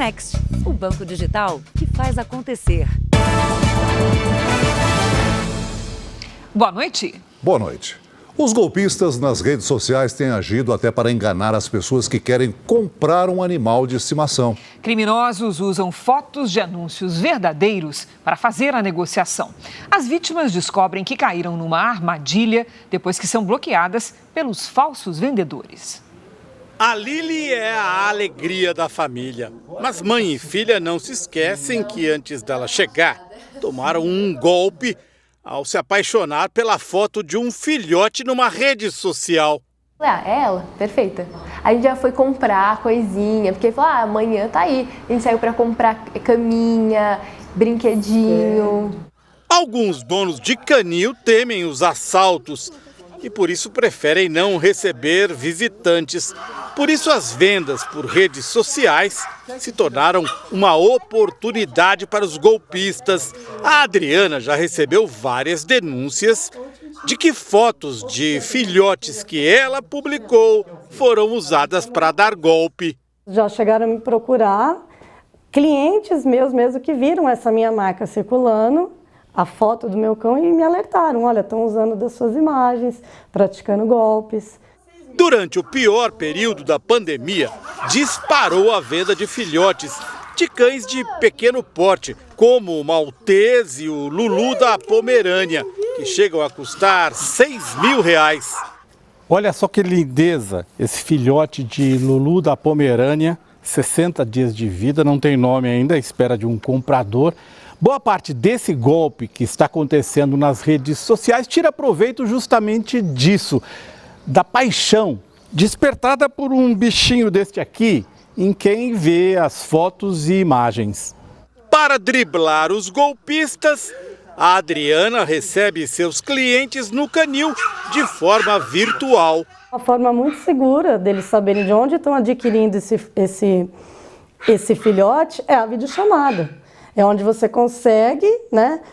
Next, o banco digital que faz acontecer. Boa noite. Boa noite. Os golpistas nas redes sociais têm agido até para enganar as pessoas que querem comprar um animal de estimação. Criminosos usam fotos de anúncios verdadeiros para fazer a negociação. As vítimas descobrem que caíram numa armadilha depois que são bloqueadas pelos falsos vendedores. A Lili é a alegria da família. Mas mãe e filha não se esquecem que antes dela chegar, tomaram um golpe ao se apaixonar pela foto de um filhote numa rede social. É ela, perfeita. A gente já foi comprar coisinha, porque falou, amanhã tá aí. A gente saiu para comprar caminha, brinquedinho. Alguns donos de canil temem os assaltos e por isso preferem não receber visitantes. Por isso as vendas por redes sociais se tornaram uma oportunidade para os golpistas. A Adriana já recebeu várias denúncias de que fotos de filhotes que ela publicou foram usadas para dar golpe. Já chegaram a me procurar clientes meus mesmo que viram essa minha marca circulando, a foto do meu cão, e me alertaram, olha, estão usando das suas imagens, praticando golpes. Durante o pior período da pandemia, disparou a venda de filhotes de cães de pequeno porte, como o Maltese e o Lulu da Pomerânia, que chegam a custar R$6.000. Olha só que lindeza, esse filhote de Lulu da Pomerânia, 60 dias de vida, não tem nome ainda, à espera de um comprador. Boa parte desse golpe que está acontecendo nas redes sociais tira proveito justamente disso, da paixão despertada por um bichinho deste aqui, em quem vê as fotos e imagens. Para driblar os golpistas, a Adriana recebe seus clientes no canil de forma virtual. Uma forma muito segura deles saberem de onde estão adquirindo esse filhote é a videochamada. É onde você consegue,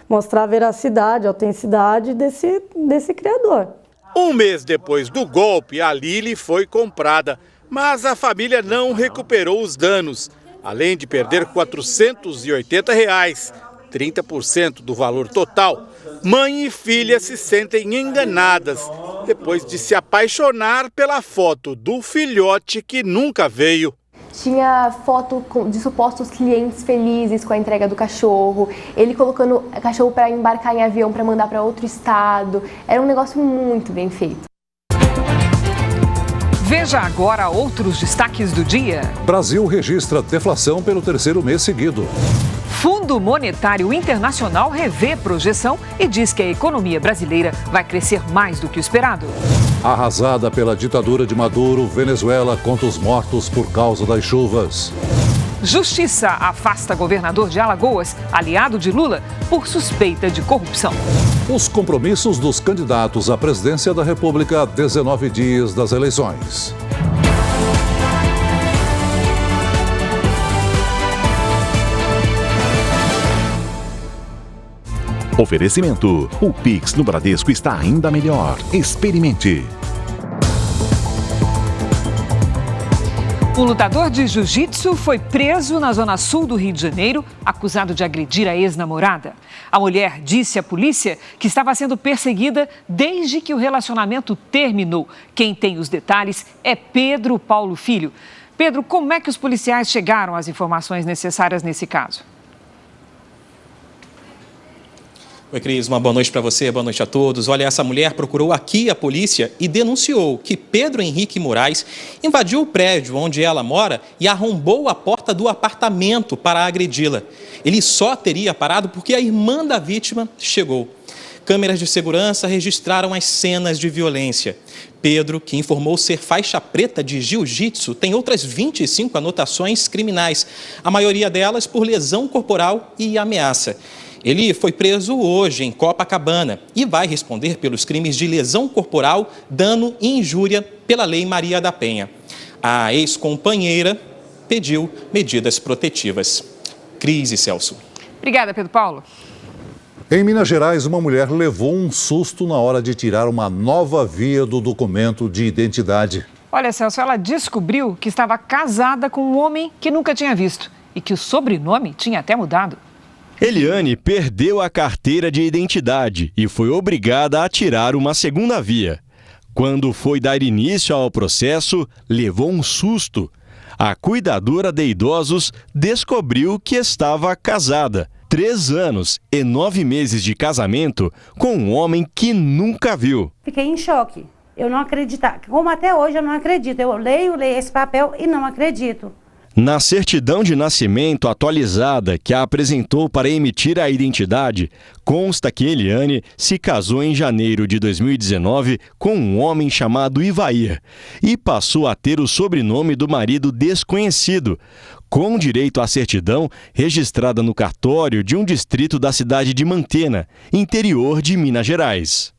mostrar a veracidade, a autenticidade desse criador. Um mês depois do golpe, a Lili foi comprada, mas a família não recuperou os danos. Além de perder R$480, 30% do valor total, mãe e filha se sentem enganadas depois de se apaixonar pela foto do filhote que nunca veio. Tinha foto de supostos clientes felizes com a entrega do cachorro, ele colocando o cachorro para embarcar em avião para mandar para outro estado. Era um negócio muito bem feito. Veja agora outros destaques do dia. Brasil registra deflação pelo terceiro mês seguido. Fundo Monetário Internacional revê projeção e diz que a economia brasileira vai crescer mais do que o esperado. Arrasada pela ditadura de Maduro, Venezuela conta os mortos por causa das chuvas. Justiça afasta governador de Alagoas, aliado de Lula, por suspeita de corrupção. Os compromissos dos candidatos à presidência da República a 19 dias das eleições. Oferecimento. O Pix no Bradesco está ainda melhor. Experimente. Um lutador de jiu-jitsu foi preso na zona sul do Rio de Janeiro, acusado de agredir a ex-namorada. A mulher disse à polícia que estava sendo perseguida desde que o relacionamento terminou. Quem tem os detalhes é Pedro Paulo Filho. Pedro, como é que os policiais chegaram às informações necessárias nesse caso? Oi, Cris, uma boa noite para você, boa noite a todos. Olha, essa mulher procurou aqui a polícia e denunciou que Pedro Henrique Moraes invadiu o prédio onde ela mora e arrombou a porta do apartamento para agredi-la. Ele só teria parado porque a irmã da vítima chegou. Câmeras de segurança registraram as cenas de violência. Pedro, que informou ser faixa preta de jiu-jitsu, tem outras 25 anotações criminais, a maioria delas por lesão corporal e ameaça. Ele foi preso hoje em Copacabana e vai responder pelos crimes de lesão corporal, dano e injúria pela Lei Maria da Penha. A ex-companheira pediu medidas protetivas. Cris e Celso. Obrigada, Pedro Paulo. Em Minas Gerais, uma mulher levou um susto na hora de tirar uma nova via do documento de identidade. Olha, Celso, ela descobriu que estava casada com um homem que nunca tinha visto. e que o sobrenome tinha até mudado. Eliane perdeu a carteira de identidade e foi obrigada a tirar uma segunda via. Quando foi dar início ao processo, levou um susto. A cuidadora de idosos descobriu que estava casada. 3 anos e 9 meses de casamento com um homem que nunca viu. Fiquei em choque. Eu não acreditava. Como até hoje eu não acredito. Eu leio esse papel e não acredito. Na certidão de nascimento atualizada que a apresentou para emitir a identidade, consta que Eliane se casou em janeiro de 2019 com um homem chamado Ivair e passou a ter o sobrenome do marido desconhecido, com direito à certidão registrada no cartório de um distrito da cidade de Mantena, interior de Minas Gerais.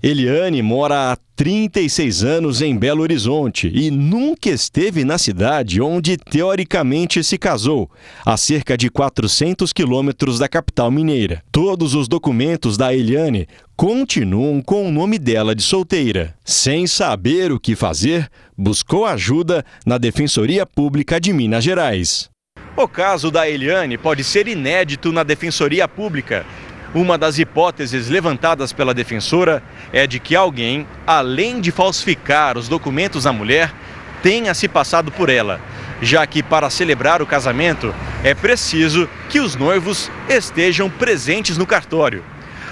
Eliane mora há 36 anos em Belo Horizonte e nunca esteve na cidade onde teoricamente se casou, a cerca de 400 quilômetros da capital mineira. Todos os documentos da Eliane continuam com o nome dela de solteira. Sem saber o que fazer, buscou ajuda na Defensoria Pública de Minas Gerais. O caso da Eliane pode ser inédito na Defensoria Pública. Uma das hipóteses levantadas pela defensora é de que alguém, além de falsificar os documentos da mulher, tenha se passado por ela, já que para celebrar o casamento é preciso que os noivos estejam presentes no cartório.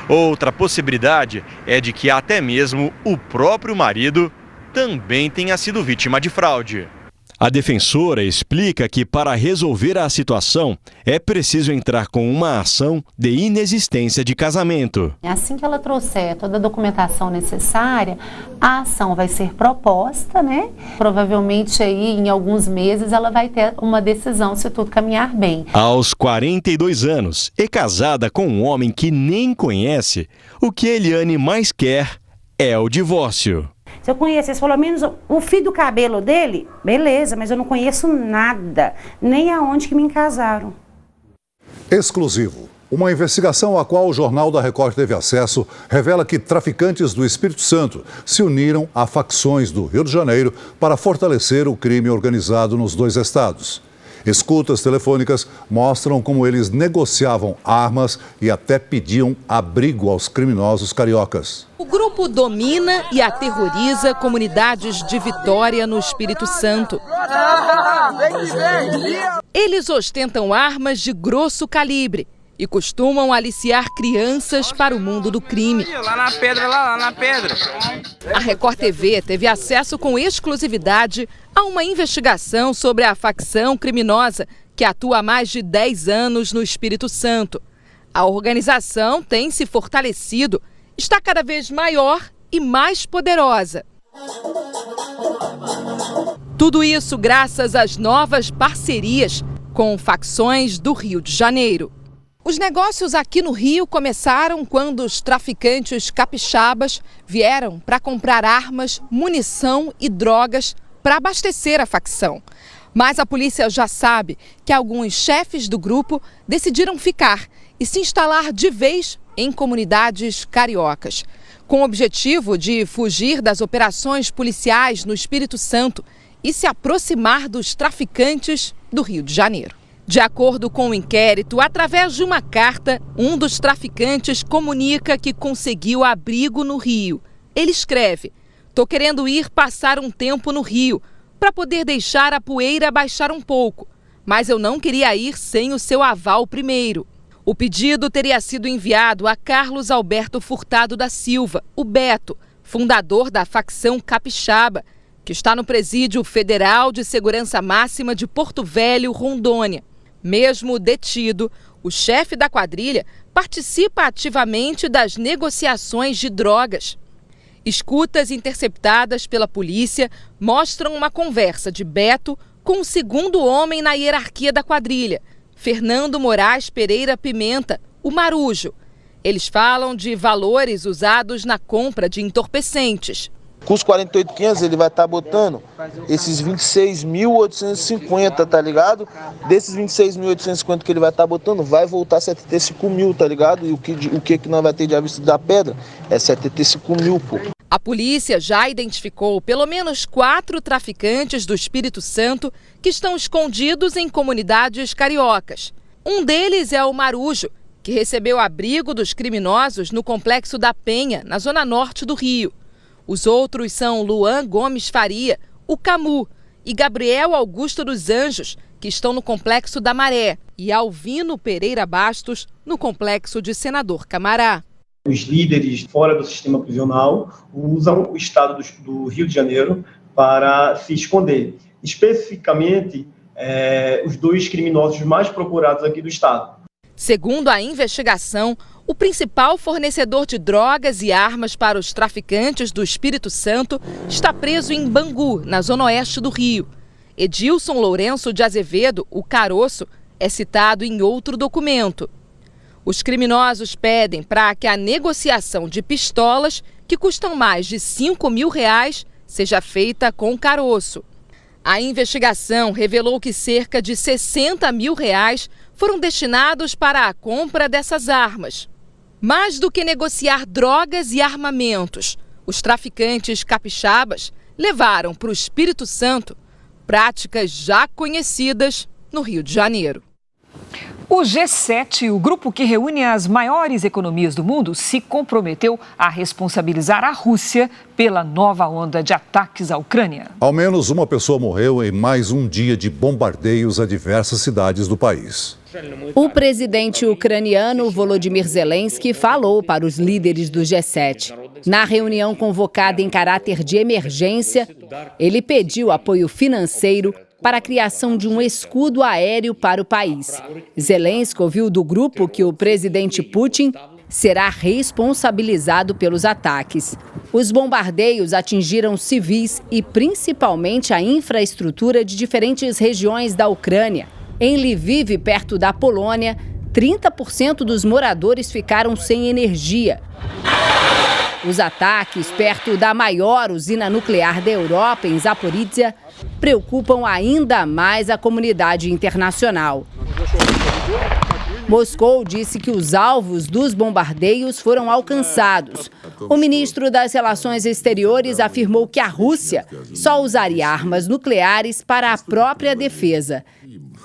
Outra possibilidade é de que até mesmo o próprio marido também tenha sido vítima de fraude. A defensora explica que para resolver a situação é preciso entrar com uma ação de inexistência de casamento. Assim que ela trouxer toda a documentação necessária, a ação vai ser proposta, né? Provavelmente aí em alguns meses ela vai ter uma decisão se tudo caminhar bem. Aos 42 anos e casada com um homem que nem conhece, o que Eliane mais quer é o divórcio. Se eu conhecesse pelo menos o fio do cabelo dele, beleza, mas eu não conheço nada, nem aonde que me casaram. Exclusivo. Uma investigação à qual o Jornal da Record teve acesso revela que traficantes do Espírito Santo se uniram a facções do Rio de Janeiro para fortalecer o crime organizado nos 2 estados. Escutas telefônicas mostram como eles negociavam armas e até pediam abrigo aos criminosos cariocas. O grupo domina e aterroriza comunidades de Vitória, no Espírito Santo. Eles ostentam armas de grosso calibre e costumam aliciar crianças para o mundo do crime. Lá na pedra, lá na pedra. A Record TV teve acesso com exclusividade a uma investigação sobre a facção criminosa que atua há mais de 10 anos no Espírito Santo. A organização tem se fortalecido, está cada vez maior e mais poderosa. Tudo isso graças às novas parcerias com facções do Rio de Janeiro. Os negócios aqui no Rio começaram quando os traficantes capixabas vieram para comprar armas, munição e drogas para abastecer a facção. Mas a polícia já sabe que alguns chefes do grupo decidiram ficar e se instalar de vez em comunidades cariocas, com o objetivo de fugir das operações policiais no Espírito Santo e se aproximar dos traficantes do Rio de Janeiro. De acordo com o inquérito, através de uma carta, um dos traficantes comunica que conseguiu abrigo no Rio. Ele escreve: "Tô querendo ir passar um tempo no Rio, para poder deixar a poeira baixar um pouco, mas eu não queria ir sem o seu aval primeiro." O pedido teria sido enviado a Carlos Alberto Furtado da Silva, o Beto, fundador da facção capixaba, que está no Presídio Federal de Segurança Máxima de Porto Velho, Rondônia. Mesmo detido, o chefe da quadrilha participa ativamente das negociações de drogas. Escutas interceptadas pela polícia mostram uma conversa de Beto com o segundo homem na hierarquia da quadrilha, Fernando Moraes Pereira Pimenta, o Marujo. Eles falam de valores usados na compra de entorpecentes. Com os 48.500 ele vai estar botando esses 26.850, tá ligado? Desses 26.850 que ele vai estar botando, vai voltar 75 mil, tá ligado? E o que nós vai ter de avista da pedra é 75 mil, pô. A polícia já identificou pelo menos 4 traficantes do Espírito Santo que estão escondidos em comunidades cariocas. Um deles é o Marujo, que recebeu abrigo dos criminosos no Complexo da Penha, na zona norte do Rio. Os outros são Luan Gomes Faria, o Camu, e Gabriel Augusto dos Anjos, que estão no Complexo da Maré, e Alvino Pereira Bastos, no Complexo de Senador Camará. Os líderes fora do sistema prisional usam o estado do Rio de Janeiro para se esconder. Especificamente, os 2 criminosos mais procurados aqui do estado. Segundo a investigação, o principal fornecedor de drogas e armas para os traficantes do Espírito Santo está preso em Bangu, na zona oeste do Rio. Edilson Lourenço de Azevedo, o Caroço, é citado em outro documento. Os criminosos pedem para que a negociação de pistolas, que custam mais de R$5 mil, seja feita com caroço. A investigação revelou que cerca de R$60 mil foram destinados para a compra dessas armas. Mais do que negociar drogas e armamentos, os traficantes capixabas levaram para o Espírito Santo práticas já conhecidas no Rio de Janeiro. O G7, o grupo que reúne as maiores economias do mundo, se comprometeu a responsabilizar a Rússia pela nova onda de ataques à Ucrânia. Ao menos uma pessoa morreu em mais um dia de bombardeios a diversas cidades do país. O presidente ucraniano Volodymyr Zelensky falou para os líderes do G7. Na reunião convocada em caráter de emergência, ele pediu apoio financeiro para a criação de um escudo aéreo para o país. Zelensky ouviu do grupo que o presidente Putin será responsabilizado pelos ataques. Os bombardeios atingiram civis e principalmente a infraestrutura de diferentes regiões da Ucrânia. Em Lviv, perto da Polônia, 30% dos moradores ficaram sem energia. Os ataques perto da maior usina nuclear da Europa, em Zaporizhia, preocupam ainda mais a comunidade internacional. Moscou disse que os alvos dos bombardeios foram alcançados. O ministro das Relações Exteriores afirmou que a Rússia só usaria armas nucleares para a própria defesa.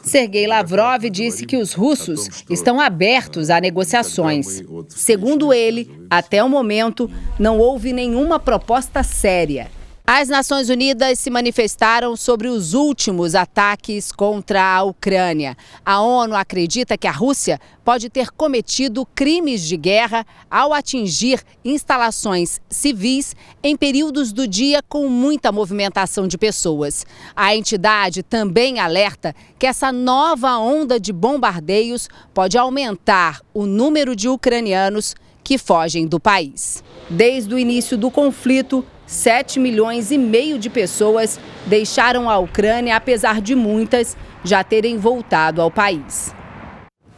Sergei Lavrov disse que os russos estão abertos a negociações. Segundo ele, até o momento, não houve nenhuma proposta séria. As Nações Unidas se manifestaram sobre os últimos ataques contra a Ucrânia. A ONU acredita que a Rússia pode ter cometido crimes de guerra ao atingir instalações civis em períodos do dia com muita movimentação de pessoas. A entidade também alerta que essa nova onda de bombardeios pode aumentar o número de ucranianos que fogem do país. Desde o início do conflito, 7,5 milhões de pessoas deixaram a Ucrânia, apesar de muitas já terem voltado ao país.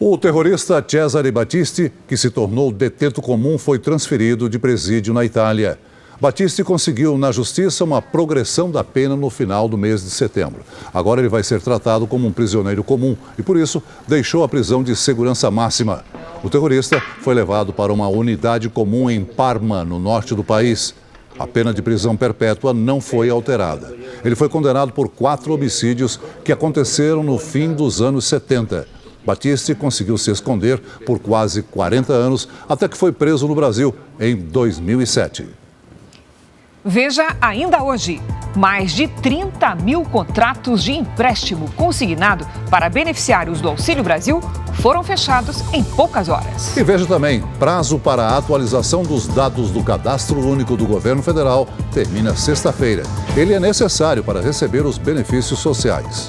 O terrorista Cesare Battisti, que se tornou detento comum, foi transferido de presídio na Itália. Battisti conseguiu na justiça uma progressão da pena no final do mês de setembro. Agora ele vai ser tratado como um prisioneiro comum e, por isso, deixou a prisão de segurança máxima. O terrorista foi levado para uma unidade comum em Parma, no norte do país. A pena de prisão perpétua não foi alterada. Ele foi condenado por 4 homicídios que aconteceram no fim dos anos 70. Battisti conseguiu se esconder por quase 40 anos, até que foi preso no Brasil em 2007. Veja ainda hoje, mais de 30 mil contratos de empréstimo consignado para beneficiários do Auxílio Brasil foram fechados em poucas horas. E veja também, prazo para a atualização dos dados do Cadastro Único do Governo Federal termina sexta-feira. Ele é necessário para receber os benefícios sociais.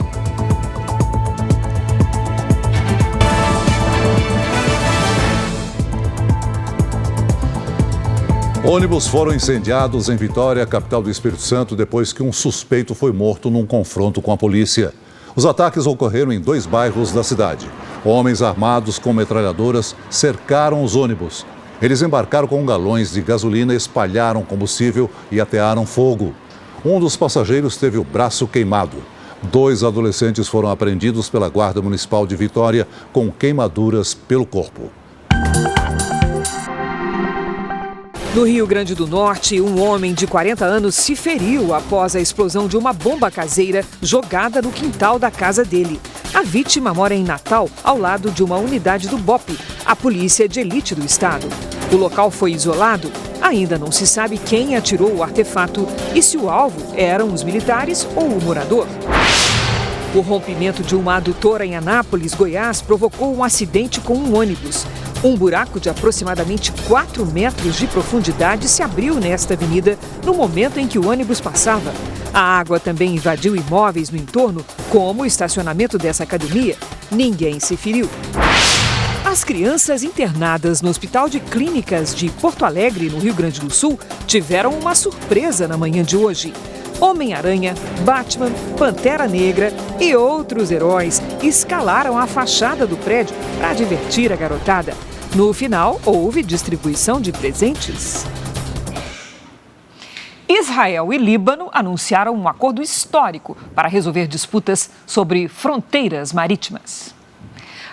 Ônibus foram incendiados em Vitória, capital do Espírito Santo, depois que um suspeito foi morto num confronto com a polícia. Os ataques ocorreram em 2 bairros da cidade. Homens armados com metralhadoras cercaram os ônibus. Eles embarcaram com galões de gasolina, espalharam combustível e atearam fogo. Um dos passageiros teve o braço queimado. 2 adolescentes foram apreendidos pela Guarda Municipal de Vitória com queimaduras pelo corpo. No Rio Grande do Norte, um homem de 40 anos se feriu após a explosão de uma bomba caseira jogada no quintal da casa dele. A vítima mora em Natal, ao lado de uma unidade do BOPE, a Polícia de Elite do Estado. O local foi isolado. Ainda não se sabe quem atirou o artefato e se o alvo eram os militares ou o morador. O rompimento de uma adutora em Anápolis, Goiás, provocou um acidente com um ônibus. Um buraco de aproximadamente 4 metros de profundidade se abriu nesta avenida no momento em que o ônibus passava. A água também invadiu imóveis no entorno, como o estacionamento dessa academia. Ninguém se feriu. As crianças internadas no Hospital de Clínicas de Porto Alegre, no Rio Grande do Sul, tiveram uma surpresa na manhã de hoje. Homem-Aranha, Batman, Pantera Negra e outros heróis escalaram a fachada do prédio para divertir a garotada. No final, houve distribuição de presentes. Israel e Líbano anunciaram um acordo histórico para resolver disputas sobre fronteiras marítimas.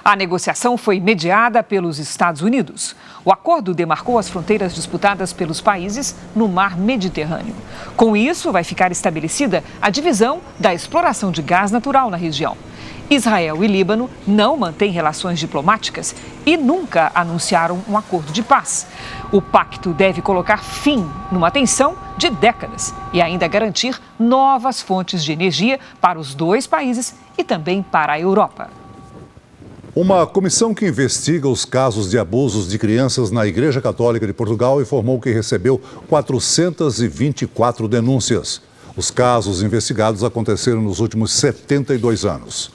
A negociação foi mediada pelos Estados Unidos. O acordo demarcou as fronteiras disputadas pelos países no mar Mediterrâneo. Com isso, vai ficar estabelecida a divisão da exploração de gás natural na região. Israel e Líbano não mantêm relações diplomáticas e nunca anunciaram um acordo de paz. O pacto deve colocar fim numa tensão de décadas e ainda garantir novas fontes de energia para os dois países e também para a Europa. Uma comissão que investiga os casos de abusos de crianças na Igreja Católica de Portugal informou que recebeu 424 denúncias. Os casos investigados aconteceram nos últimos 72 anos.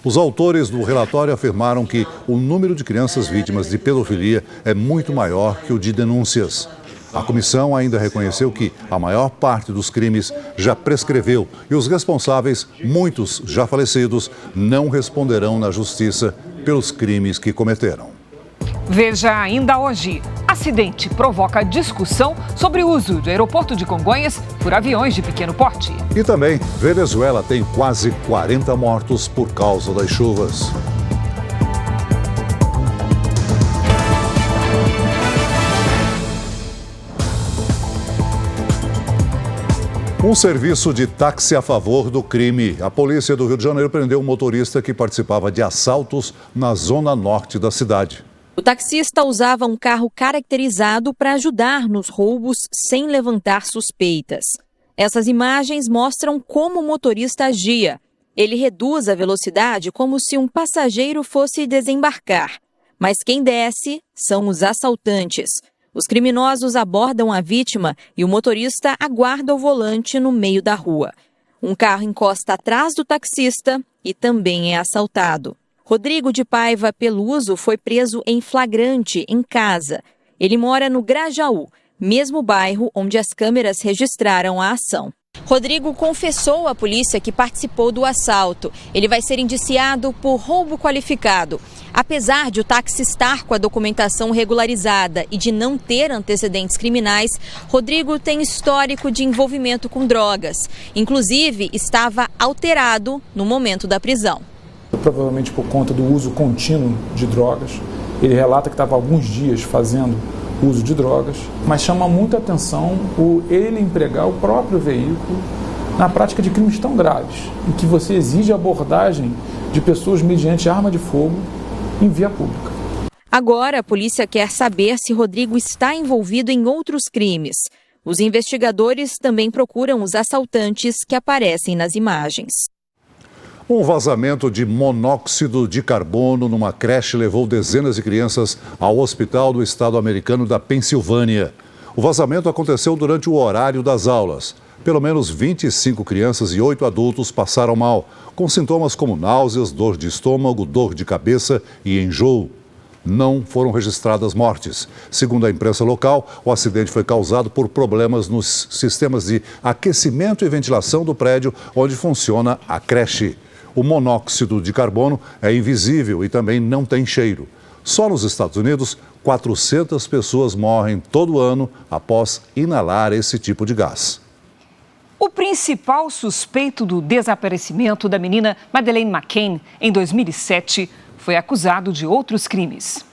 Os autores do relatório afirmaram que o número de crianças vítimas de pedofilia é muito maior que o de denúncias. A comissão ainda reconheceu que a maior parte dos crimes já prescreveu e os responsáveis, muitos já falecidos, não responderão na justiça pelos crimes que cometeram. Veja ainda hoje. Acidente provoca discussão sobre o uso do aeroporto de Congonhas por aviões de pequeno porte. E também, Venezuela tem quase 40 mortos por causa das chuvas. Um serviço de táxi a favor do crime. A polícia do Rio de Janeiro prendeu um motorista que participava de assaltos na zona norte da cidade. O taxista usava um carro caracterizado para ajudar nos roubos sem levantar suspeitas. Essas imagens mostram como o motorista agia. Ele reduz a velocidade como se um passageiro fosse desembarcar. Mas quem desce são os assaltantes. Os criminosos abordam a vítima e o motorista aguarda o volante no meio da rua. Um carro encosta atrás do taxista e também é assaltado. Rodrigo de Paiva Peluso foi preso em flagrante em casa. Ele mora no Grajaú, mesmo bairro onde as câmeras registraram a ação. Rodrigo confessou à polícia que participou do assalto. Ele vai ser indiciado por roubo qualificado. Apesar de o táxi estar com a documentação regularizada e de não ter antecedentes criminais, Rodrigo tem histórico de envolvimento com drogas. Inclusive, estava alterado no momento da prisão. Provavelmente por conta do uso contínuo de drogas. Ele relata que estava há alguns dias fazendo uso de drogas, mas chama muita atenção ele empregar o próprio veículo na prática de crimes tão graves, em que você exige a abordagem de pessoas mediante arma de fogo em via pública. Agora, a polícia quer saber se Rodrigo está envolvido em outros crimes. Os investigadores também procuram os assaltantes que aparecem nas imagens. Um vazamento de monóxido de carbono numa creche levou dezenas de crianças ao hospital do estado americano da Pensilvânia. O vazamento aconteceu durante o horário das aulas. Pelo menos 25 crianças e 8 adultos passaram mal, com sintomas como náuseas, dor de estômago, dor de cabeça e enjoo. Não foram registradas mortes. Segundo a imprensa local, o acidente foi causado por problemas nos sistemas de aquecimento e ventilação do prédio onde funciona a creche. O monóxido de carbono é invisível e também não tem cheiro. Só nos Estados Unidos, 400 pessoas morrem todo ano após inalar esse tipo de gás. O principal suspeito do desaparecimento da menina Madeleine McCann em 2007 foi acusado de outros crimes.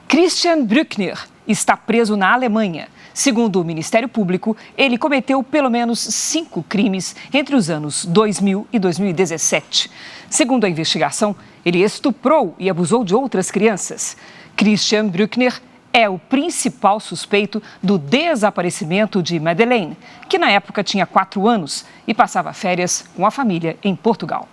Christian Brückner está preso na Alemanha. Segundo o Ministério Público, ele cometeu pelo menos 5 crimes entre os anos 2000 e 2017. Segundo a investigação, ele estuprou e abusou de outras crianças. Christian Bruckner é o principal suspeito do desaparecimento de Madeleine, que na época tinha 4 anos e passava férias com a família em Portugal.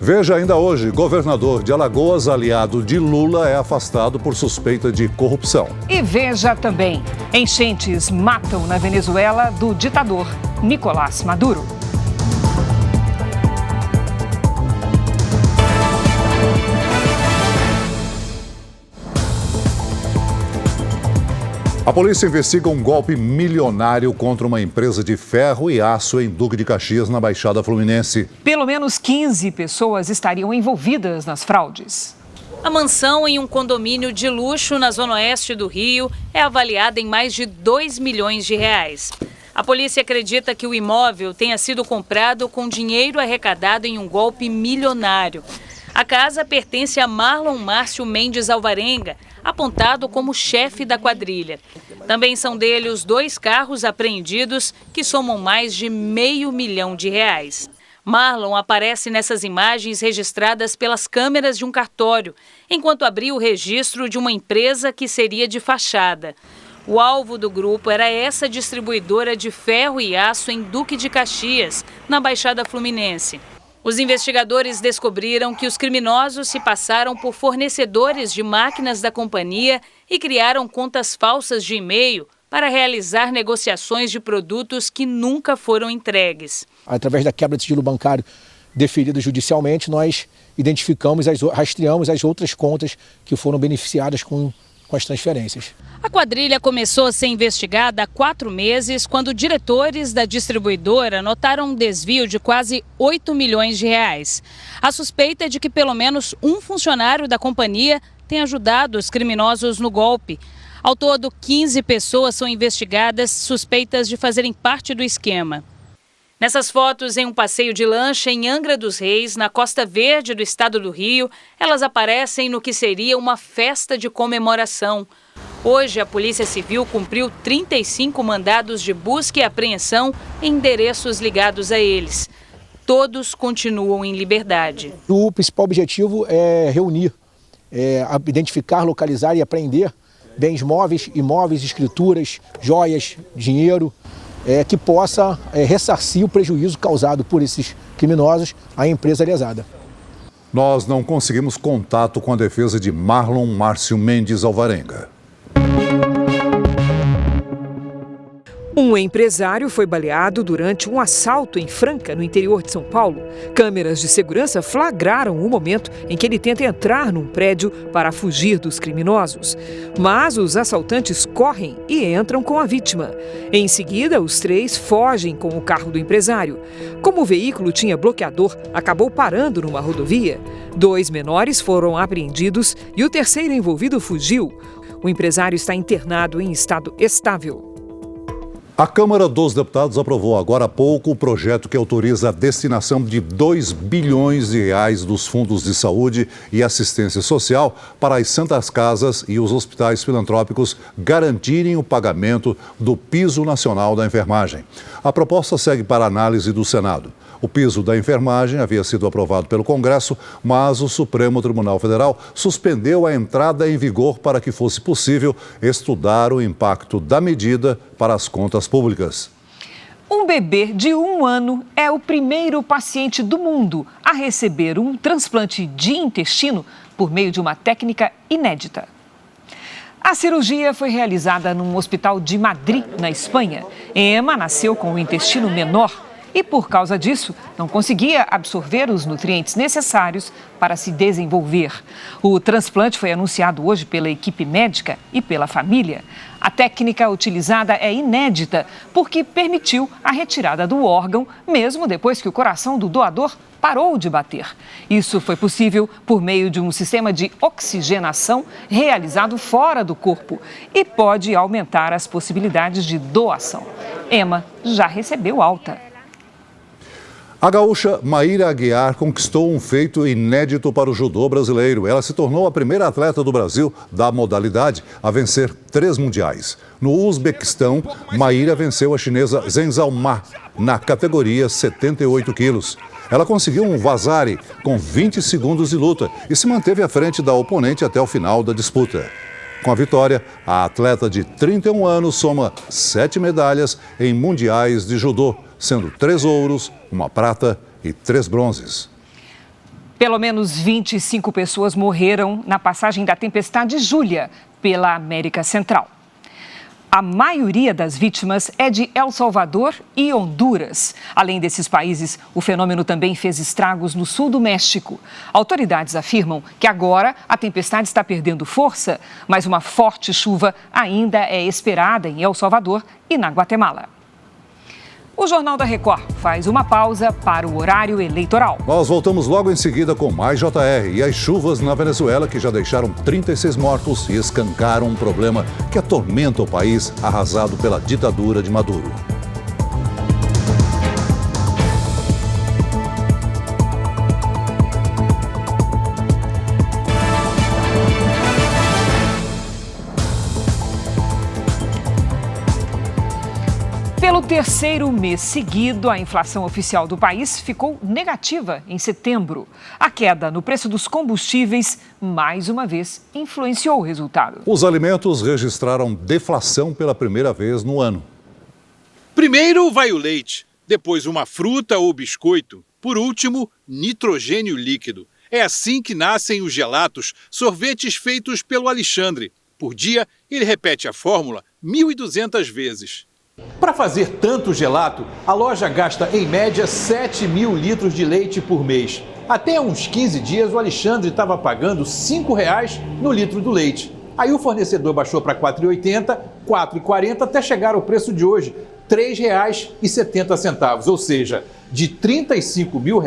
Veja ainda hoje, governador de Alagoas, aliado de Lula, é afastado por suspeita de corrupção. E veja também, enchentes matam na Venezuela do ditador Nicolás Maduro. A polícia investiga um golpe milionário contra uma empresa de ferro e aço em Duque de Caxias, na Baixada Fluminense. Pelo menos 15 pessoas estariam envolvidas nas fraudes. A mansão em um condomínio de luxo na zona oeste do Rio é avaliada em mais de 2 milhões de reais. A polícia acredita que o imóvel tenha sido comprado com dinheiro arrecadado em um golpe milionário. A casa pertence a Marlon Márcio Mendes Alvarenga, apontado como chefe da quadrilha. Também são dele os 2 carros apreendidos, que somam mais de R$500 mil. Marlon aparece nessas imagens registradas pelas câmeras de um cartório, enquanto abria o registro de uma empresa que seria de fachada. O alvo do grupo era essa distribuidora de ferro e aço em Duque de Caxias, na Baixada Fluminense. Os investigadores descobriram que os criminosos se passaram por fornecedores de máquinas da companhia e criaram contas falsas de e-mail para realizar negociações de produtos que nunca foram entregues. Através da quebra de sigilo bancário deferido judicialmente, nós identificamos, rastreamos as outras contas que foram beneficiadas com as transferências. A quadrilha começou a ser investigada há 4 meses, quando diretores da distribuidora notaram um desvio de quase R$8 milhões. A suspeita é de que pelo menos um funcionário da companhia tem ajudado os criminosos no golpe. Ao todo, 15 pessoas são investigadas, suspeitas de fazerem parte do esquema. Nessas fotos, em um passeio de lancha em Angra dos Reis, na Costa Verde do estado do Rio, elas aparecem no que seria uma festa de comemoração. Hoje, a Polícia Civil cumpriu 35 mandados de busca e apreensão em endereços ligados a eles. Todos continuam em liberdade. O principal objetivo é reunir, identificar, localizar e apreender bens móveis, imóveis, escrituras, joias, dinheiro, que possa ressarcir o prejuízo causado por esses criminosos à empresa lesada. Nós não conseguimos contato com a defesa de Marlon Márcio Mendes Alvarenga. Um empresário foi baleado durante um assalto em Franca, no interior de São Paulo. Câmeras de segurança flagraram o momento em que ele tenta entrar num prédio para fugir dos criminosos. Mas os assaltantes correm e entram com a vítima. Em seguida, os 3 fogem com o carro do empresário. Como o veículo tinha bloqueador, acabou parando numa rodovia. 2 menores foram apreendidos e o terceiro envolvido fugiu. O empresário está internado em estado estável. A Câmara dos Deputados aprovou agora há pouco o projeto que autoriza a destinação de R$2 bilhões dos fundos de saúde e assistência social para as santas casas e os hospitais filantrópicos garantirem o pagamento do piso nacional da enfermagem. A proposta segue para análise do Senado. O piso da enfermagem havia sido aprovado pelo Congresso, mas o Supremo Tribunal Federal suspendeu a entrada em vigor para que fosse possível estudar o impacto da medida para as contas públicas. Um bebê de 1 ano é o primeiro paciente do mundo a receber um transplante de intestino por meio de uma técnica inédita. A cirurgia foi realizada num hospital de Madrid, na Espanha. Emma nasceu com o intestino menor e, por causa disso, não conseguia absorver os nutrientes necessários para se desenvolver. O transplante foi anunciado hoje pela equipe médica e pela família. A técnica utilizada é inédita porque permitiu a retirada do órgão, mesmo depois que o coração do doador parou de bater. Isso foi possível por meio de um sistema de oxigenação realizado fora do corpo e pode aumentar as possibilidades de doação. Emma já recebeu alta. A gaúcha Maíra Aguiar conquistou um feito inédito para o judô brasileiro. Ela se tornou a primeira atleta do Brasil da modalidade a vencer 3 mundiais. No Uzbequistão, Maíra venceu a chinesa Zheng Zhaoma na categoria 78 quilos. Ela conseguiu um vazare com 20 segundos de luta e se manteve à frente da oponente até o final da disputa. Com a vitória, a atleta de 31 anos soma 7 medalhas em mundiais de judô, sendo 3 ouros, 1 prata e 3 bronzes. Pelo menos 25 pessoas morreram na passagem da tempestade Júlia pela América Central. A maioria das vítimas é de El Salvador e Honduras. Além desses países, o fenômeno também fez estragos no sul do México. Autoridades afirmam que agora a tempestade está perdendo força, mas uma forte chuva ainda é esperada em El Salvador e na Guatemala. O Jornal da Record faz uma pausa para o horário eleitoral. Nós voltamos logo em seguida com mais JR e as chuvas na Venezuela, que já deixaram 36 mortos e escancaram um problema que atormenta o país arrasado pela ditadura de Maduro. Pelo terceiro mês seguido, a inflação oficial do país ficou negativa em setembro. A queda no preço dos combustíveis, mais uma vez, influenciou o resultado. Os alimentos registraram deflação pela primeira vez no ano. Primeiro vai o leite, depois uma fruta ou biscoito, por último, nitrogênio líquido. É assim que nascem os gelatos, sorvetes feitos pelo Alexandre. Por dia, ele repete a fórmula 1.200 vezes. Para fazer tanto gelato, a loja gasta em média 7.000 litros de leite por mês. Até uns 15 dias, o Alexandre estava pagando R$ 5,00 no litro do leite. Aí o fornecedor baixou para R$ 4,80, R$ 4,40 até chegar ao preço de hoje, R$ 3,70. Ou seja, de R$ 35 mil,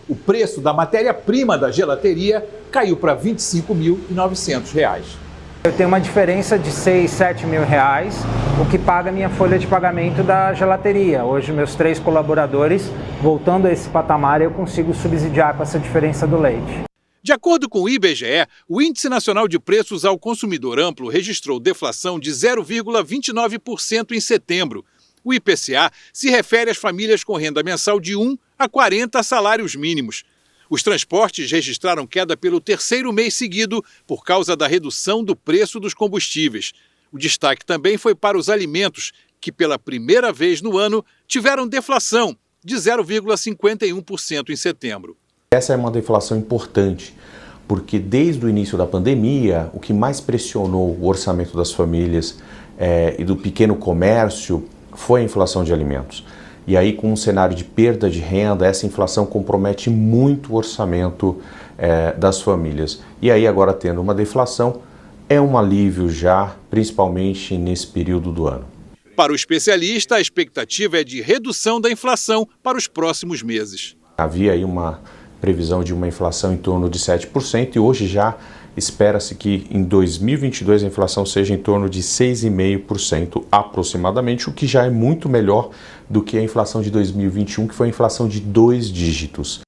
o preço da matéria-prima da gelateria caiu para R$ 25.900. Eu tenho uma diferença de 6, 7 mil reais, o que paga a minha folha de pagamento da gelateria. Hoje, meus 3 colaboradores, voltando a esse patamar, eu consigo subsidiar com essa diferença do leite. De acordo com o IBGE, o Índice Nacional de Preços ao Consumidor Amplo registrou deflação de 0,29% em setembro. O IPCA se refere às famílias com renda mensal de 1 a 40 salários mínimos. Os transportes registraram queda pelo terceiro mês seguido por causa da redução do preço dos combustíveis. O destaque também foi para os alimentos, que pela primeira vez no ano tiveram deflação de 0,51% em setembro. Essa é uma deflação importante, porque desde o início da pandemia, o que mais pressionou o orçamento das famílias e do pequeno comércio foi a inflação de alimentos. E aí, com um cenário de perda de renda, essa inflação compromete muito o orçamento das famílias. E aí, agora tendo uma deflação, é um alívio já, principalmente nesse período do ano. Para o especialista, a expectativa é de redução da inflação para os próximos meses. Havia aí uma previsão de uma inflação em torno de 7% e hoje já espera-se que em 2022 a inflação seja em torno de 6,5% aproximadamente, o que já é muito melhor do que a inflação de 2021, que foi a inflação de 2 dígitos.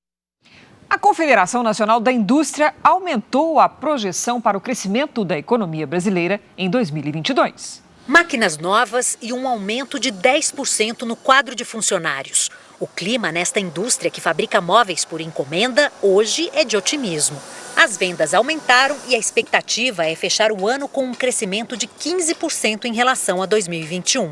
A Confederação Nacional da Indústria aumentou a projeção para o crescimento da economia brasileira em 2022. Máquinas novas e um aumento de 10% no quadro de funcionários. O clima nesta indústria que fabrica móveis por encomenda hoje é de otimismo. As vendas aumentaram e a expectativa é fechar o ano com um crescimento de 15% em relação a 2021.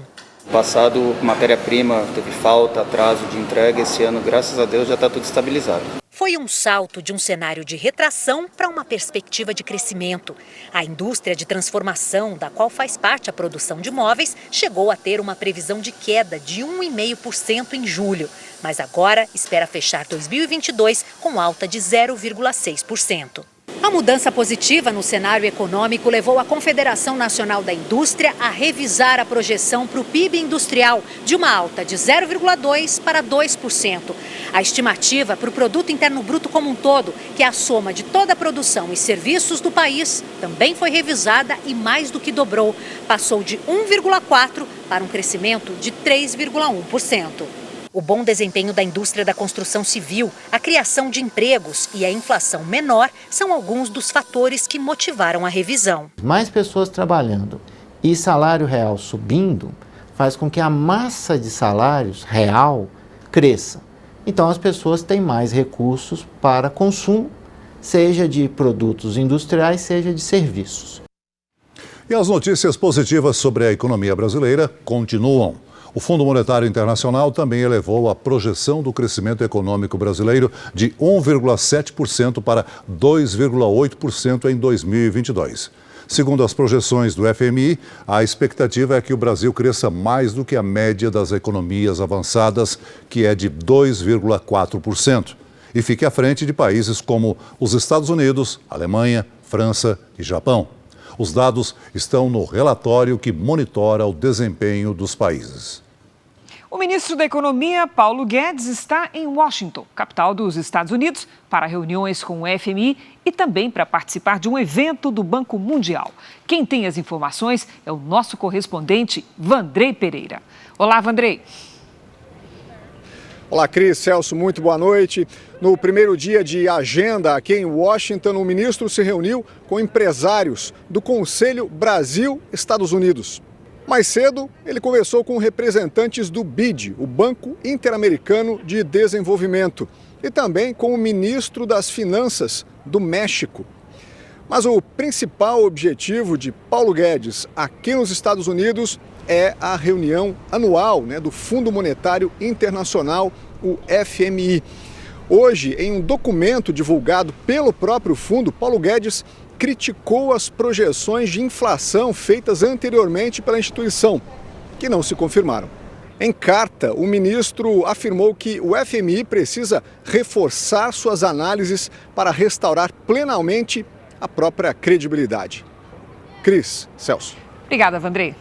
Passado, matéria-prima, teve falta, atraso de entrega. Esse ano, graças a Deus, já está tudo estabilizado. Foi um salto de um cenário de retração para uma perspectiva de crescimento. A indústria de transformação, da qual faz parte a produção de móveis, chegou a ter uma previsão de queda de 1,5% em julho, mas agora espera fechar 2022 com alta de 0,6%. A mudança positiva no cenário econômico levou a Confederação Nacional da Indústria a revisar a projeção para o PIB industrial de uma alta de 0,2% para 2%. A estimativa para o Produto Interno Bruto como um todo, que é a soma de toda a produção e serviços do país, também foi revisada e mais do que dobrou. Passou de 1,4% para um crescimento de 3,1%. O bom desempenho da indústria da construção civil, a criação de empregos e a inflação menor são alguns dos fatores que motivaram a revisão. Mais pessoas trabalhando e salário real subindo faz com que a massa de salários real cresça. Então as pessoas têm mais recursos para consumo, seja de produtos industriais, seja de serviços. E as notícias positivas sobre a economia brasileira continuam. O Fundo Monetário Internacional também elevou a projeção do crescimento econômico brasileiro de 1,7% para 2,8% em 2022. Segundo as projeções do FMI, a expectativa é que o Brasil cresça mais do que a média das economias avançadas, que é de 2,4%, e fique à frente de países como os Estados Unidos, Alemanha, França e Japão. Os dados estão no relatório que monitora o desempenho dos países. O ministro da Economia, Paulo Guedes, está em Washington, capital dos Estados Unidos, para reuniões com o FMI e também para participar de um evento do Banco Mundial. Quem tem as informações é o nosso correspondente, Vandrei Pereira. Olá, Vandrei. Olá, Cris, Celso, muito boa noite. No primeiro dia de agenda aqui em Washington, o ministro se reuniu com empresários do Conselho Brasil-Estados Unidos. Mais cedo, ele conversou com representantes do BID, o Banco Interamericano de Desenvolvimento, e também com o ministro das Finanças do México. Mas o principal objetivo de Paulo Guedes aqui nos Estados Unidos é a reunião anual do Fundo Monetário Internacional, o FMI. Hoje, em um documento divulgado pelo próprio fundo, Paulo Guedes criticou as projeções de inflação feitas anteriormente pela instituição, que não se confirmaram. Em carta, o ministro afirmou que o FMI precisa reforçar suas análises para restaurar plenamente a própria credibilidade. Cris, Celso. Obrigada, Vandrei.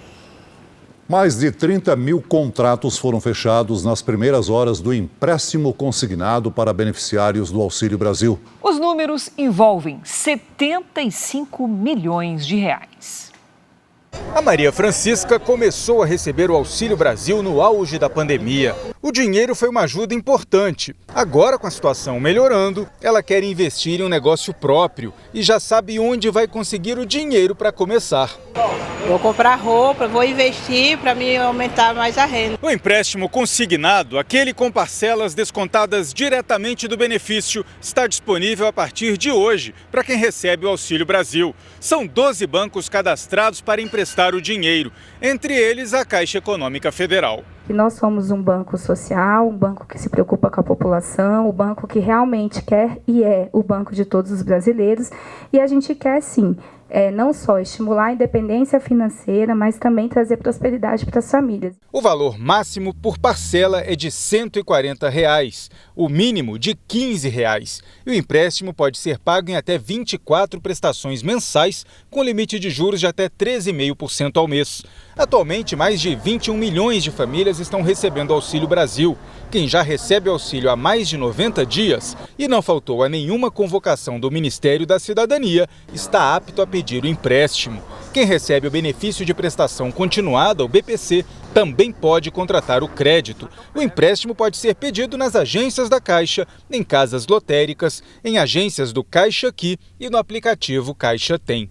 Mais de 30 mil contratos foram fechados nas primeiras horas do empréstimo consignado para beneficiários do Auxílio Brasil. Os números envolvem 75 milhões de reais. A Maria Francisca começou a receber o Auxílio Brasil no auge da pandemia. O dinheiro foi uma ajuda importante. Agora, com a situação melhorando, ela quer investir em um negócio próprio e já sabe onde vai conseguir o dinheiro para começar. Vou comprar roupa, vou investir para me aumentar mais a renda. O empréstimo consignado, aquele com parcelas descontadas diretamente do benefício, está disponível a partir de hoje para quem recebe o Auxílio Brasil. São 12 bancos cadastrados para emprestar o dinheiro, entre eles a Caixa Econômica Federal. Nós somos um banco social, um banco que se preocupa com a população, o banco que realmente quer e é o banco de todos os brasileiros. E a gente quer, sim, não só estimular a independência financeira, mas também trazer prosperidade para as famílias. O valor máximo por parcela é de R$ 140, o mínimo de R$ 15. E o empréstimo pode ser pago em até 24 prestações mensais, com limite de juros de até 13,5% ao mês. Atualmente, mais de 21 milhões de famílias estão recebendo Auxílio Brasil. Quem já recebe auxílio há mais de 90 dias e não faltou a nenhuma convocação do Ministério da Cidadania está apto a pedir o empréstimo. Quem recebe o benefício de prestação continuada, o BPC, também pode contratar o crédito. O empréstimo pode ser pedido nas agências da Caixa, em casas lotéricas, em agências do Caixa Aqui e no aplicativo Caixa Tem.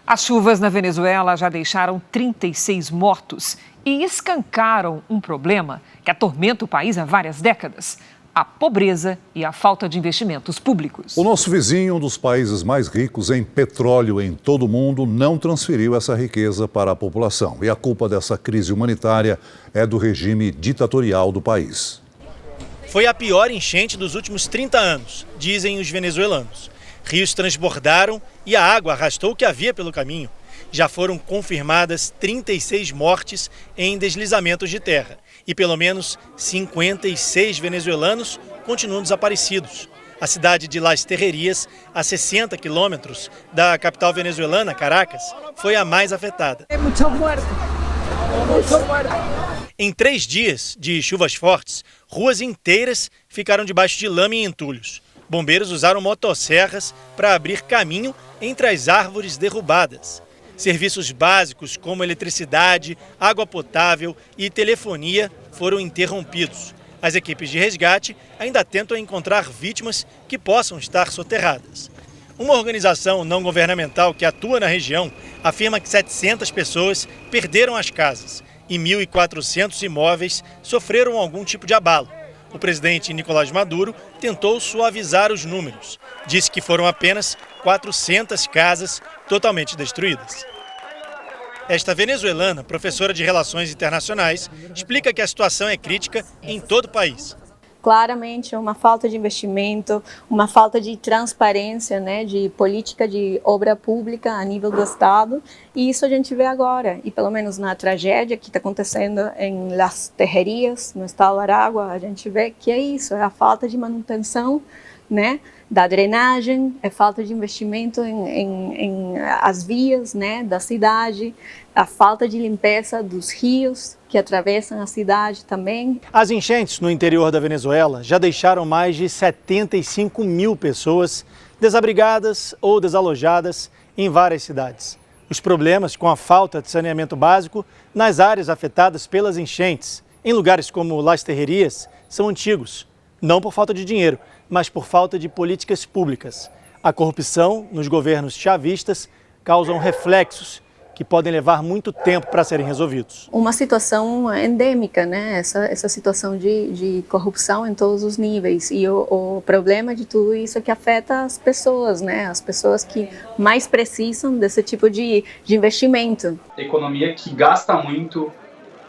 As chuvas na Venezuela já deixaram 36 mortos e escancaram um problema que atormenta o país há várias décadas: a pobreza e a falta de investimentos públicos. O nosso vizinho, um dos países mais ricos em petróleo em todo o mundo, não transferiu essa riqueza para a população. E a culpa dessa crise humanitária é do regime ditatorial do país. Foi a pior enchente dos últimos 30 anos, dizem os venezuelanos. Rios transbordaram e a água arrastou o que havia pelo caminho. Já foram confirmadas 36 mortes em deslizamentos de terra e pelo menos 56 venezuelanos continuam desaparecidos. A cidade de Las Terrerias, a 60 quilômetros da capital venezuelana, Caracas, foi a mais afetada. Em 3 dias de chuvas fortes, ruas inteiras ficaram debaixo de lama e entulhos. Bombeiros usaram motosserras para abrir caminho entre as árvores derrubadas. Serviços básicos como eletricidade, água potável e telefonia foram interrompidos. As equipes de resgate ainda tentam encontrar vítimas que possam estar soterradas. Uma organização não governamental que atua na região afirma que 700 pessoas perderam as casas e 1.400 imóveis sofreram algum tipo de abalo. O presidente Nicolás Maduro tentou suavizar os números. Disse que foram apenas 400 casas totalmente destruídas. Esta venezuelana, professora de Relações Internacionais, explica que a situação é crítica em todo o país. Claramente uma falta de investimento, uma falta de transparência, né, de política de obra pública a nível do Estado, e isso a gente vê agora, e pelo menos na tragédia que está acontecendo em Las Terrerías, no estado do Aragua, a gente vê que é isso, é a falta de manutenção, né, da drenagem, é falta de investimento em as vias, né, da cidade, a falta de limpeza dos rios que atravessam a cidade também. As enchentes no interior da Venezuela já deixaram mais de 75 mil pessoas desabrigadas ou desalojadas em várias cidades. Os problemas com a falta de saneamento básico nas áreas afetadas pelas enchentes, em lugares como Las Terrerías, são antigos, não por falta de dinheiro, mas por falta de políticas públicas. A corrupção nos governos chavistas causam reflexos que podem levar muito tempo para serem resolvidos. Uma situação endêmica, né? Essa situação de corrupção em todos os níveis. E o problema de tudo isso é que afeta as pessoas, né? As pessoas que mais precisam desse tipo de investimento. Economia que gasta muito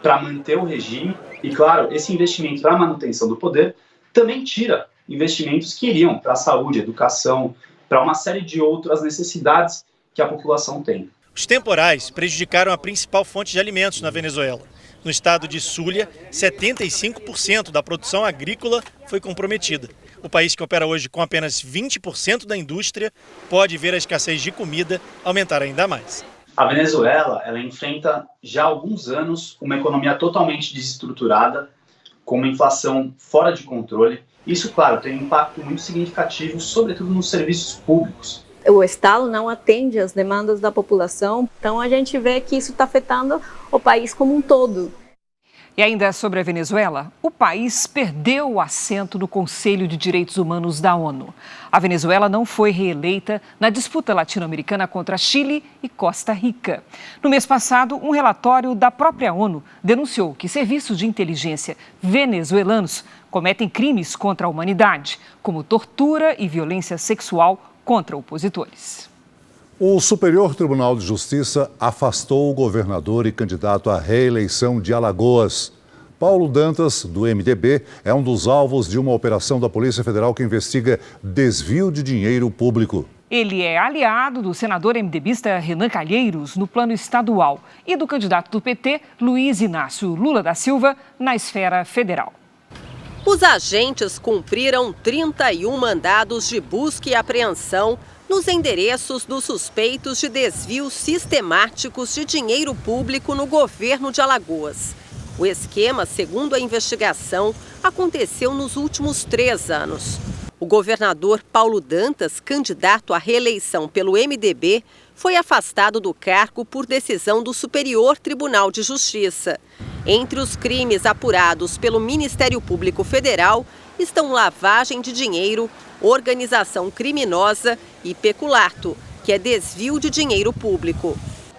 para manter o regime e, claro, esse investimento para a manutenção do poder também tira investimentos que iriam para a saúde, educação, para uma série de outras necessidades que a população tem. Os temporais prejudicaram a principal fonte de alimentos na Venezuela. No estado de Zulia, 75% da produção agrícola foi comprometida. O país, que opera hoje com apenas 20% da indústria, pode ver a escassez de comida aumentar ainda mais. A Venezuela, ela enfrenta já há alguns anos uma economia totalmente desestruturada, com uma inflação fora de controle. Isso, claro, tem um impacto muito significativo, sobretudo nos serviços públicos. O Estado não atende às demandas da população, então a gente vê que isso está afetando o país como um todo. E ainda sobre a Venezuela, o país perdeu o assento no Conselho de Direitos Humanos da ONU. A Venezuela não foi reeleita na disputa latino-americana contra Chile e Costa Rica. No mês passado, um relatório da própria ONU denunciou que serviços de inteligência venezuelanos cometem crimes contra a humanidade, como tortura e violência sexual contra opositores. O Superior Tribunal de Justiça afastou o governador e candidato à reeleição de Alagoas. Paulo Dantas, do MDB, é um dos alvos de uma operação da Polícia Federal que investiga desvio de dinheiro público. Ele é aliado do senador MDBista Renan Calheiros no plano estadual e do candidato do PT, Luiz Inácio Lula da Silva, na esfera federal. Os agentes cumpriram 31 mandados de busca e apreensão nos endereços dos suspeitos de desvios sistemáticos de dinheiro público no governo de Alagoas. O esquema, segundo a investigação, aconteceu nos últimos 3 anos. O governador Paulo Dantas, candidato à reeleição pelo MDB, foi afastado do cargo por decisão do Superior Tribunal de Justiça. Entre os crimes apurados pelo Ministério Público Federal estão lavagem de dinheiro, organização criminosa e peculato, que é desvio de dinheiro público.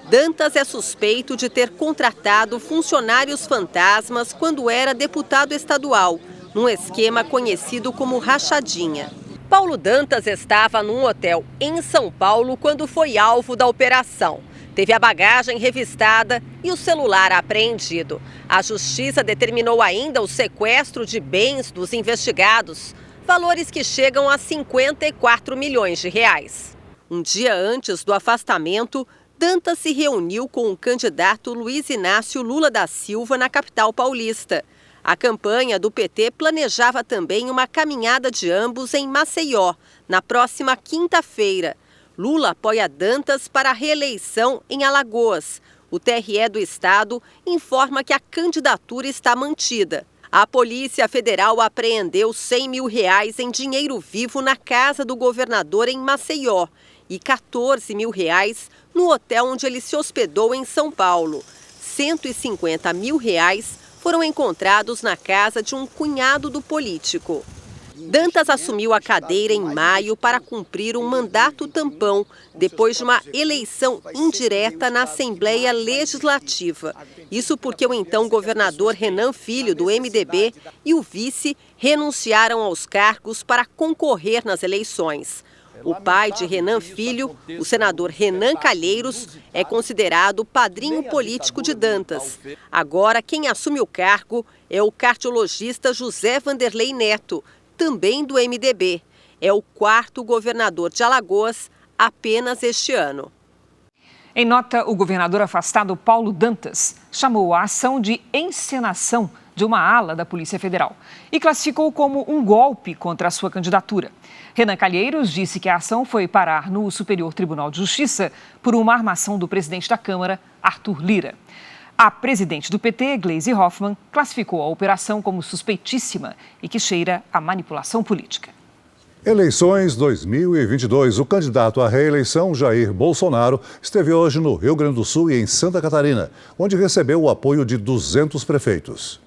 Dantas é suspeito de ter contratado funcionários fantasmas quando era deputado estadual, num esquema conhecido como rachadinha. Paulo Dantas estava num hotel em São Paulo quando foi alvo da operação. Teve a bagagem revistada e o celular apreendido. A justiça determinou ainda o sequestro de bens dos investigados, valores que chegam a 54 milhões de reais. Um dia antes do afastamento, Dantas se reuniu com o candidato Luiz Inácio Lula da Silva na capital paulista. A campanha do PT planejava também uma caminhada de ambos em Maceió, na próxima quinta-feira. Lula apoia Dantas para a reeleição em Alagoas. O TRE do estado informa que a candidatura está mantida. A Polícia Federal apreendeu R$100 mil em dinheiro vivo na casa do governador em Maceió e R$14 mil no hotel onde ele se hospedou em São Paulo. R$150 mil foram encontrados na casa de um cunhado do político. Dantas assumiu a cadeira em maio para cumprir um mandato tampão, depois de uma eleição indireta na Assembleia Legislativa. Isso porque o então governador Renan Filho, do MDB, e o vice renunciaram aos cargos para concorrer nas eleições. O pai de Renan Filho, o senador Renan Calheiros, é considerado o padrinho político de Dantas. Agora, quem assume o cargo é o cardiologista José Vanderlei Neto, também do MDB. É o 4º governador de Alagoas apenas este ano. Em nota, o governador afastado Paulo Dantas chamou a ação de encenação de uma ala da Polícia Federal e classificou como um golpe contra a sua candidatura. Renan Calheiros disse que a ação foi parar no Superior Tribunal de Justiça por uma armação do presidente da Câmara, Arthur Lira. A presidente do PT, Gleisi Hoffmann, classificou a operação como suspeitíssima e que cheira a manipulação política. Eleições 2022. O candidato à reeleição, Jair Bolsonaro, esteve hoje no Rio Grande do Sul e em Santa Catarina, onde recebeu o apoio de 200 prefeitos.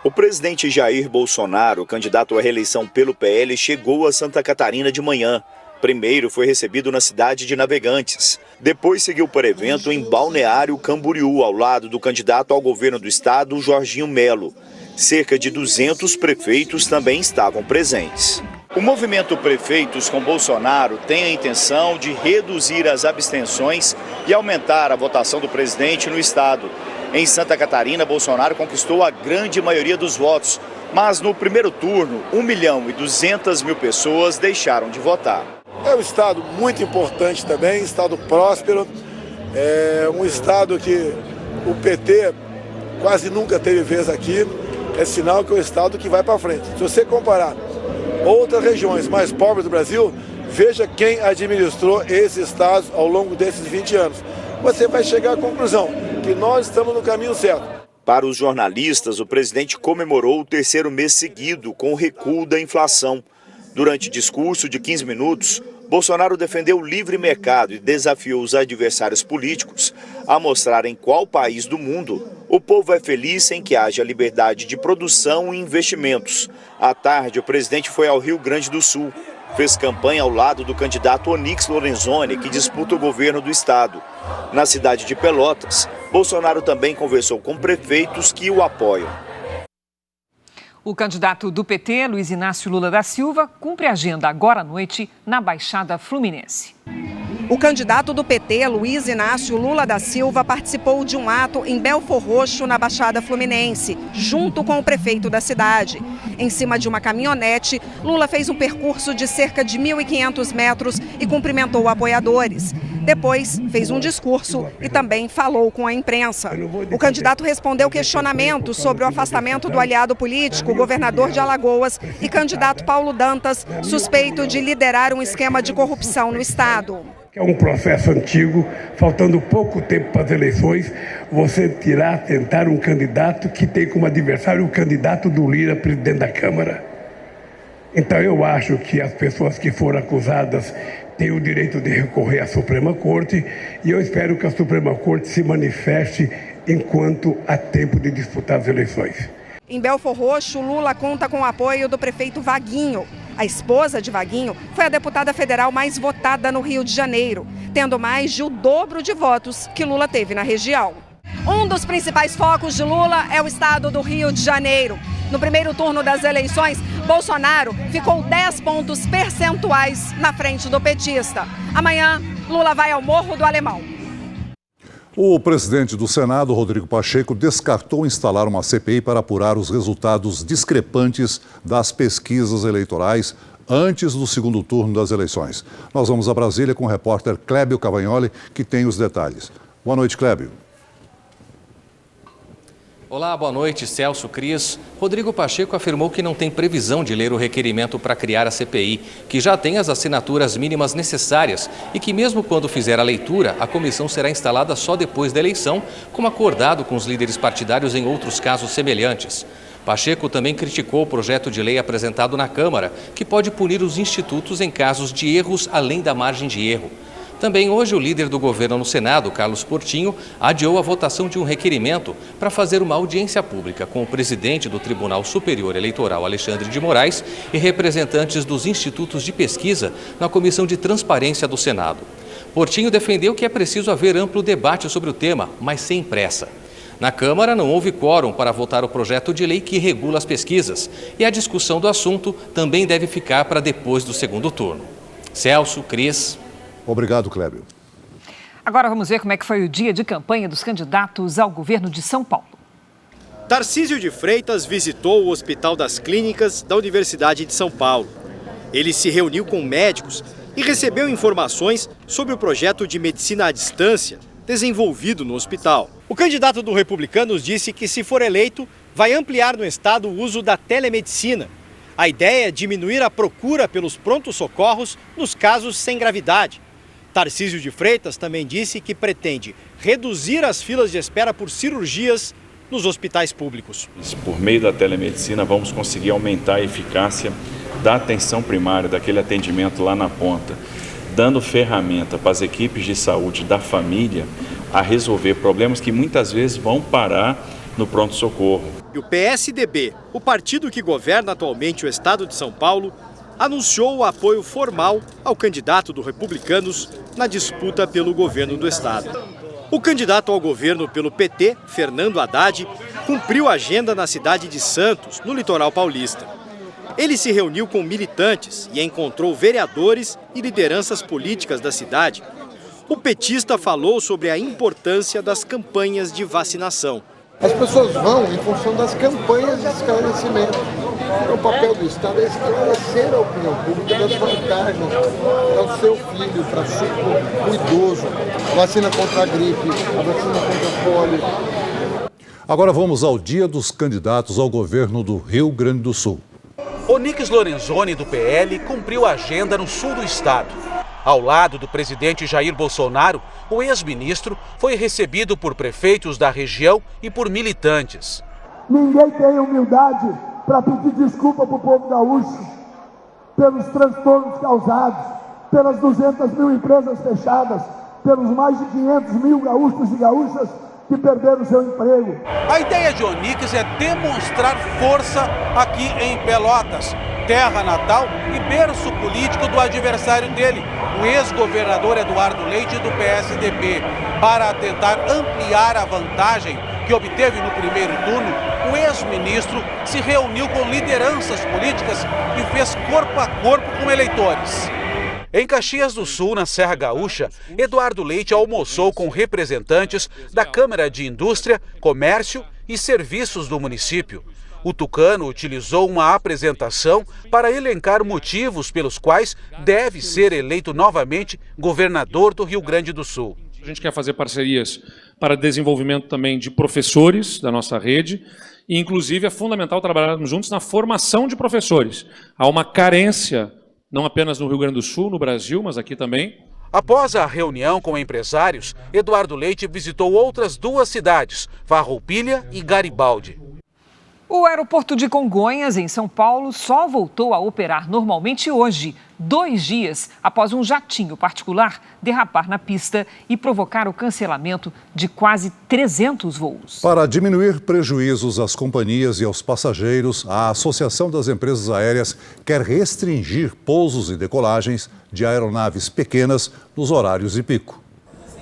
O presidente Jair Bolsonaro, candidato à reeleição pelo PL, chegou a Santa Catarina de manhã. Primeiro foi recebido na cidade de Navegantes. Depois seguiu para evento em Balneário Camboriú, ao lado do candidato ao governo do estado, Jorginho Melo. Cerca de 200 prefeitos também estavam presentes. O movimento Prefeitos com Bolsonaro tem a intenção de reduzir as abstenções e aumentar a votação do presidente no estado. Em Santa Catarina, Bolsonaro conquistou a grande maioria dos votos, mas no primeiro turno, 1.200.000 pessoas deixaram de votar. É um estado muito importante também, estado próspero, é um estado que o PT quase nunca teve vez aqui, é sinal que é um estado que vai para frente. Se você comparar outras regiões mais pobres do Brasil, veja quem administrou esses estados ao longo desses 20 anos. Você vai chegar à conclusão que nós estamos no caminho certo. Para os jornalistas, o presidente comemorou o 3º mês seguido com o recuo da inflação. Durante discurso de 15 minutos, Bolsonaro defendeu o livre mercado e desafiou os adversários políticos a mostrar em qual país do mundo o povo é feliz sem que haja liberdade de produção e investimentos. À tarde, o presidente foi ao Rio Grande do Sul. Fez campanha ao lado do candidato Onyx Lorenzoni, que disputa o governo do estado. Na cidade de Pelotas, Bolsonaro também conversou com prefeitos que o apoiam. O candidato do PT, Luiz Inácio Lula da Silva, cumpre a agenda agora à noite na Baixada Fluminense. O candidato do PT, Luiz Inácio Lula da Silva, participou de um ato em Belford Roxo, na Baixada Fluminense, junto com o prefeito da cidade. Em cima de uma caminhonete, Lula fez um percurso de cerca de 1.500 metros e cumprimentou apoiadores. Depois, fez um discurso e também falou com a imprensa. O candidato respondeu questionamentos sobre o afastamento do aliado político, o governador de Alagoas, e candidato Paulo Dantas, suspeito de liderar um esquema de corrupção no estado. É um processo antigo, faltando pouco tempo para as eleições, você tentar um candidato que tem como adversário o candidato do Lira, presidente da Câmara. Então eu acho que as pessoas que foram acusadas têm o direito de recorrer à Suprema Corte e eu espero que a Suprema Corte se manifeste enquanto há tempo de disputar as eleições. Em Belford Roxo, Lula conta com o apoio do prefeito Vaguinho. A esposa de Vaguinho foi a deputada federal mais votada no Rio de Janeiro, tendo mais de o dobro de votos que Lula teve na região. Um dos principais focos de Lula é o estado do Rio de Janeiro. No primeiro turno das eleições, Bolsonaro ficou 10 pontos percentuais na frente do petista. Amanhã, Lula vai ao Morro do Alemão. O presidente do Senado, Rodrigo Pacheco, descartou instalar uma CPI para apurar os resultados discrepantes das pesquisas eleitorais antes do segundo turno das eleições. Nós vamos a Brasília com o repórter Clébio Cavagnoli, que tem os detalhes. Boa noite, Clébio. Olá, boa noite, Celso, Cris. Rodrigo Pacheco afirmou que não tem previsão de ler o requerimento para criar a CPI, que já tem as assinaturas mínimas necessárias e que mesmo quando fizer a leitura, a comissão será instalada só depois da eleição, como acordado com os líderes partidários em outros casos semelhantes. Pacheco também criticou o projeto de lei apresentado na Câmara, que pode punir os institutos em casos de erros além da margem de erro. Também hoje o líder do governo no Senado, Carlos Portinho, adiou a votação de um requerimento para fazer uma audiência pública com o presidente do Tribunal Superior Eleitoral, Alexandre de Moraes, e representantes dos institutos de pesquisa na Comissão de Transparência do Senado. Portinho defendeu que é preciso haver amplo debate sobre o tema, mas sem pressa. Na Câmara não houve quórum para votar o projeto de lei que regula as pesquisas e a discussão do assunto também deve ficar para depois do segundo turno. Celso, Cris. Obrigado, Clébio. Agora vamos ver como é que foi o dia de campanha dos candidatos ao governo de São Paulo. Tarcísio de Freitas visitou o Hospital das Clínicas da Universidade de São Paulo. Ele se reuniu com médicos e recebeu informações sobre o projeto de medicina à distância desenvolvido no hospital. O candidato do Republicanos disse que, se for eleito, vai ampliar no estado o uso da telemedicina. A ideia é diminuir a procura pelos prontos-socorros nos casos sem gravidade. Tarcísio de Freitas também disse que pretende reduzir as filas de espera por cirurgias nos hospitais públicos. Por meio da telemedicina, vamos conseguir aumentar a eficácia da atenção primária, daquele atendimento lá na ponta, dando ferramenta para as equipes de saúde da família a resolver problemas que muitas vezes vão parar no pronto-socorro. E o PSDB, o partido que governa atualmente o estado de São Paulo, anunciou o apoio formal ao candidato do Republicanos na disputa pelo governo do estado. O candidato ao governo pelo PT, Fernando Haddad, cumpriu a agenda na cidade de Santos, no litoral paulista. Ele se reuniu com militantes e encontrou vereadores e lideranças políticas da cidade. O petista falou sobre a importância das campanhas de vacinação. As pessoas vão em função das campanhas de esclarecimento. O papel do Estado é esclarecer a opinião pública das vantagens para o seu filho, para o idoso. A vacina contra a gripe, a vacina contra a polio. Agora vamos ao dia dos candidatos ao governo do Rio Grande do Sul. Onyx Lorenzoni, do PL, cumpriu a agenda no sul do estado. Ao lado do presidente Jair Bolsonaro, o ex-ministro foi recebido por prefeitos da região e por militantes. Ninguém tem humildade para pedir desculpa para o povo gaúcho pelos transtornos causados, pelas 200 mil empresas fechadas, pelos mais de 500 mil gaúchos e gaúchas que perderam seu emprego. A ideia de Onyx é demonstrar força aqui em Pelotas, terra natal e berço político do adversário dele, o ex-governador Eduardo Leite, do PSDB. Para tentar ampliar a vantagem que obteve no primeiro turno, o ex-ministro se reuniu com lideranças políticas e fez corpo a corpo com eleitores. Em Caxias do Sul, na Serra Gaúcha, Eduardo Leite almoçou com representantes da Câmara de Indústria, Comércio e Serviços do município. O tucano utilizou uma apresentação para elencar motivos pelos quais deve ser eleito novamente governador do Rio Grande do Sul. A gente quer fazer parcerias para desenvolvimento também de professores da nossa rede e, inclusive, é fundamental trabalharmos juntos na formação de professores. Há uma carência, não apenas no Rio Grande do Sul, no Brasil, mas aqui também. Após a reunião com empresários, Eduardo Leite visitou outras duas cidades, Farroupilha e Garibaldi. O aeroporto de Congonhas, em São Paulo, só voltou a operar normalmente hoje, 2 dias após um jatinho particular derrapar na pista e provocar o cancelamento de quase 300 voos. Para diminuir prejuízos às companhias e aos passageiros, a Associação das Empresas Aéreas quer restringir pousos e decolagens de aeronaves pequenas nos horários de pico.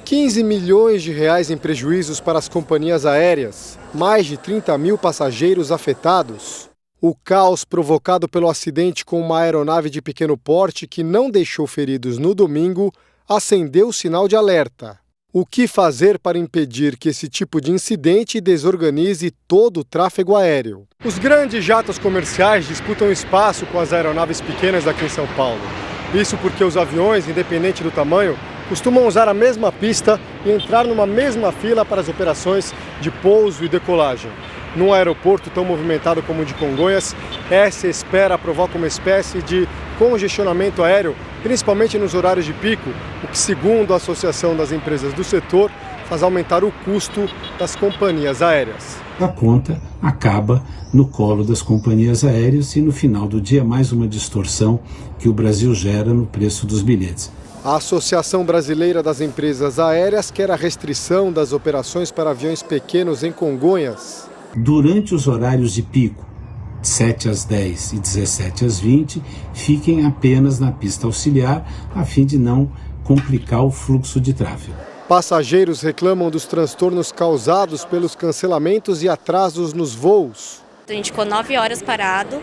15 milhões de reais em prejuízos para as companhias aéreas, mais de 30 mil passageiros afetados. O caos provocado pelo acidente com uma aeronave de pequeno porte que não deixou feridos no domingo acendeu o sinal de alerta. O que fazer para impedir que esse tipo de incidente desorganize todo o tráfego aéreo? Os grandes jatos comerciais disputam espaço com as aeronaves pequenas daqui em São Paulo. Isso porque os aviões, independente do tamanho, costumam usar a mesma pista e entrar numa mesma fila para as operações de pouso e decolagem. Num aeroporto tão movimentado como o de Congonhas, essa espera provoca uma espécie de congestionamento aéreo, principalmente nos horários de pico, o que, segundo a Associação das Empresas do Setor, faz aumentar o custo das companhias aéreas. A conta acaba no colo das companhias aéreas e, no final do dia, mais uma distorção que o Brasil gera no preço dos bilhetes. A Associação Brasileira das Empresas Aéreas quer a restrição das operações para aviões pequenos em Congonhas. Durante os horários de pico, de 7 às 10 e 17 às 20, fiquem apenas na pista auxiliar, a fim de não complicar o fluxo de tráfego. Passageiros reclamam dos transtornos causados pelos cancelamentos e atrasos nos voos. A gente ficou 9 horas parado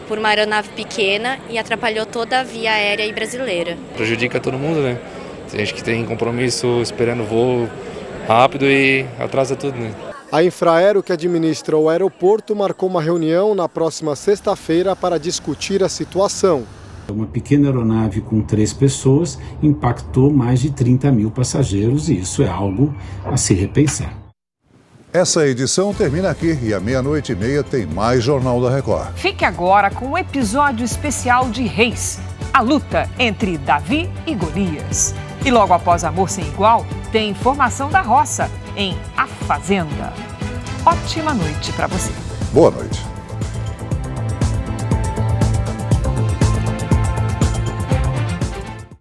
por uma aeronave pequena e atrapalhou toda a via aérea e brasileira. Prejudica todo mundo, né? Tem gente que tem compromisso esperando voo rápido e atrasa tudo, né? A Infraero, que administra o aeroporto, marcou uma reunião na próxima sexta-feira para discutir a situação. Uma pequena aeronave com 3 pessoas impactou mais de 30 mil passageiros e isso é algo a se repensar. Essa edição termina aqui e à 00:30 tem mais Jornal da Record. Fique agora com um episódio especial de Reis, a luta entre Davi e Golias. E logo após Amor Sem Igual, tem informação da roça em A Fazenda. Ótima noite para você. Boa noite.